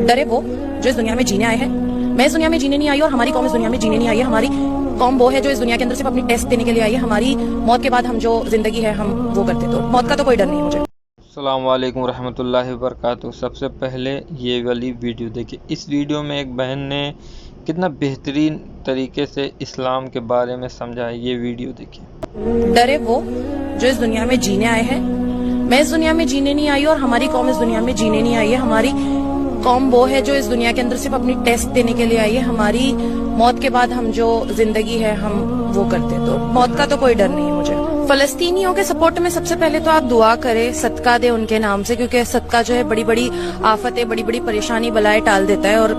ڈرے وہ جو اس دنیا میں جینے آئے ہیں. میں اس دنیا میں جینے نہیں آئی اور ہماری قوم اس دنیا میں جینے نہیں آئی ہے. ہماری قوم وہ ہے جو اس دنیا کے اندر صرف اپنی ٹیسٹ دینے کے لیے آئی ہے. ہماری موت کے بعد ہم جو زندگی ہے ہم وہ کرتے. تو موت کا تو کوئی ڈر نہیں مجھے. السلام علیکم ورحمۃ اللہ وبرکاتہ. سب سے پہلے یہ والی ویڈیو دیکھیں. اس ویڈیو میں ایک بہن نے کتنا بہترین طریقے سے اسلام کے بارے میں سمجھایا. یہ ویڈیو دیکھیں. ڈرے وہ جو اس دنیا میں جینے آئے ہیں. میں اس دنیا میں جینے نہیں آئی اور ہماری قوم اس دنیا میں جینے نہیں آئی ہے. ہماری قوم وہ ہے جو اس دنیا کے اندر صرف اپنی ٹیسٹ دینے کے لیے آئی ہے. ہماری موت کے بعد ہم جو زندگی ہے ہم وہ کرتے. تو موت کا تو کوئی ڈر نہیں ہے مجھے. فلسطینیوں کے سپورٹ میں سب سے پہلے تو آپ دعا کریں, صدقہ دیں ان کے نام سے, کیونکہ صدقہ جو ہے بڑی بڑی آفتیں, بڑی بڑی پریشانی بلائیں ٹال دیتا ہے. اور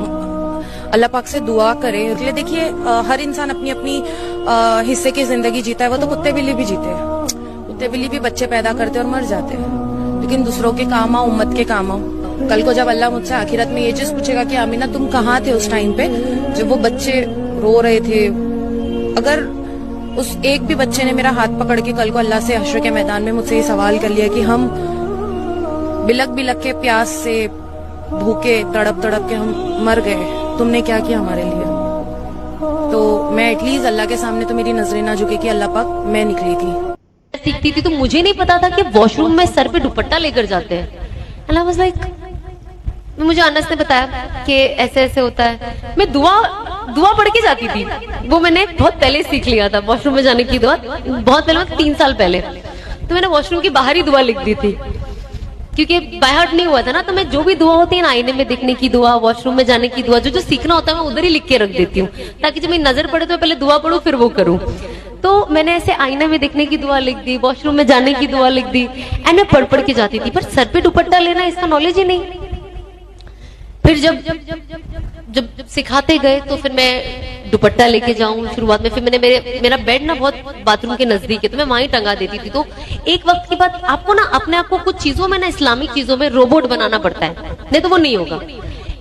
اللہ پاک سے دعا کریں. دیکھیے ہر انسان اپنی اپنی حصے کی زندگی جیتا ہے. وہ تو کتے بلی بھی جیتے ہیں. کتے بلی بھی بچے پیدا کرتے اور مر جاتے ہیں. لیکن دوسروں کے کام آؤ, امت کے کام آؤ. کل کو جب اللہ مجھ سے آخرت میں یہ چیز پوچھے گا کہ آمینہ تم کہاں تھے اس ٹائم پہ جب وہ بچے رو رہے تھے, اگر اس ایک بھی بچے نے میرا ہاتھ پکڑ کے کل کو اللہ سے حشر کے میدان میں مجھ سے یہ سوال کر لیا کہ ہم بلک بلک کے پیاس سے بھوکے تڑپ تڑپ کے ہم مر گئے, تم نے کیا کیا ہمارے لیے, تو میں ایٹ لیسٹ اللہ کے سامنے تو میری نظریں نہ جھکے کہ اللہ پاک میں نکلی تھی. سیکھتی تھی تو مجھے نہیں پتا تھا کہ واش روم میں سر پہ دوپٹہ لے کر جاتے ہیں. And I was like, مجھے انس نے بتایا کہ ایسے ایسے ہوتا ہے. میں دعا پڑھ کے جاتی تھی. وہ میں نے بہت پہلے سیکھ لیا تھا واش روم میں جانے کی دعا, بہت پہلے, 3 سال پہلے. تو میں نے واش روم کی باہر ہی دعا لکھ دی تھی کیونکہ بائی ہارٹ نہیں ہوا تھا نا. تو میں جو بھی دعا ہوتی ہے نا, آئینے میں دیکھنے کی دعا, واش روم میں جانے کی دعا, جو سیکھنا ہوتا ہے میں ادھر ہی لکھ کے رکھ دیتی ہوں تاکہ جب میری نظر پڑے تو میں پہلے دعا پڑھوں پھر وہ کروں. تو میں نے ایسے آئینہ میں دیکھنے کی دعا لکھ دی, واش روم میں جانے کی دعا لکھ دی, اینڈ میں پڑھ کے جاتی تھی. پر سر پہ دوپٹہ لینا اس کا نالج ہی نہیں. پھر جب سکھاتے گئے تو پھر میں دوپٹہ لے کے جاؤں شروعات میں. پھر میں نے میرا بیڈ نا بہت باتھ روم کے نزدیک ہے تو میں وہاں ہی ٹنگا دیتی تھی. تو ایک وقت کے بعد آپ کو نا اپنے آپ کو کچھ چیزوں میں نا, اسلامک چیزوں میں روبوٹ بنانا پڑتا ہے, نہیں تو وہ نہیں ہوگا.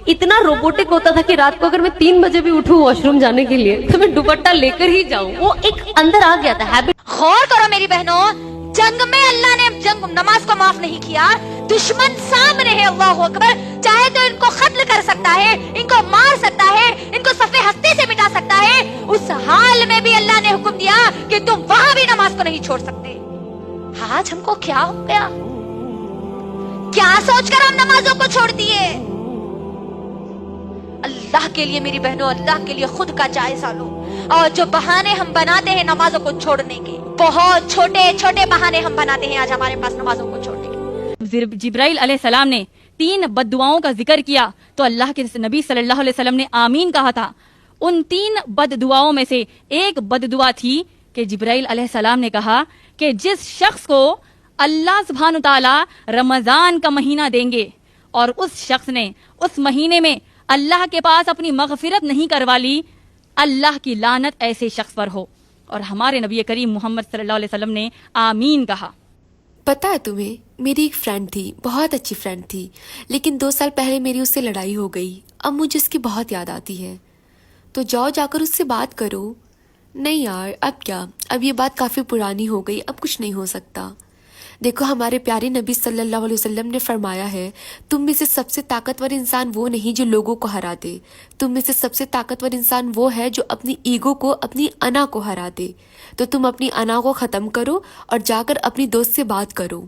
اتنا روبوٹک ہوتا تھا کہ رات کو اگر میں 3 بجے بھی اٹھوں واش روم جانے کے لیے تو میں دوپٹہ لے کر ہی جاؤں. وہ ایک اندر آ گیا تھا ہیبٹ. غور کرو میری بہنوں, جنگ میں اللہ نے نماز کو معاف نہیں کیا. دشمن سامنے ہے, اللہ اکبر, چاہے تو ان کو قتل کر سکتا ہے, ان کو مار سکتا ہے, ان کو صفحے ہستی سے مٹا سکتا ہے. اس حال میں بھی اللہ نے حکم دیا کہ تم وہاں بھی نماز کو نہیں چھوڑ سکتے. آج ہم کو کیا ہو گیا, کیا سوچ کر ہم نمازوں کو چھوڑ دیے. اللہ کے لیے میری بہنوں, اللہ کے لیے خود کا جائزہ لو. اور جو بہانے ہم بناتے ہیں نمازوں کو چھوڑنے کے, بہت چھوٹے چھوٹے بہانے ہم بناتے ہیں آج ہمارے پاس نمازوں کو چھوڑنے کے. جبرائیل علیہ السلام نے 3 بد دعاؤں کا ذکر کیا تو اللہ کے نبی صلی اللہ علیہ وسلم نے آمین کہا تھا. ان 3 بد دعاؤں میں سے ایک بد دعا تھی کہ جبرائیل علیہ السلام نے کہا کہ جس شخص کو اللہ سبحانہ تعالی رمضان کا مہینہ دیں گے اور اس شخص نے اس مہینے میں اللہ کے پاس اپنی مغفرت نہیں کروا لی, اللہ کی لعنت ایسے شخص پر ہو. اور ہمارے نبی کریم محمد صلی اللہ علیہ وسلم نے آمین کہا. پتہ ہے تمہیں, میری ایک فرینڈ تھی, بہت اچھی فرینڈ تھی, لیکن 2 سال پہلے میری اس سے لڑائی ہو گئی. اب مجھے اس کی بہت یاد آتی ہے. تو جاؤ جا کر اس سے بات کرو. نہیں یار, اب کیا, اب یہ بات کافی پرانی ہو گئی, اب کچھ نہیں ہو سکتا. دیکھو ہمارے پیارے نبی صلی اللہ علیہ وسلم نے فرمایا ہے, تم میں سے سب سے طاقتور انسان وہ نہیں جو لوگوں کو ہرا دے, تم میں سے سب سے طاقتور انسان وہ ہے جو اپنی ایگو کو, اپنی انا کو ہرا دے. تو تم اپنی انا کو ختم کرو اور جا کر اپنی دوست سے بات کرو.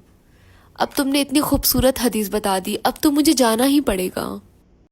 اب تم نے اتنی خوبصورت حدیث بتا دی, اب تو مجھے جانا ہی پڑے گا.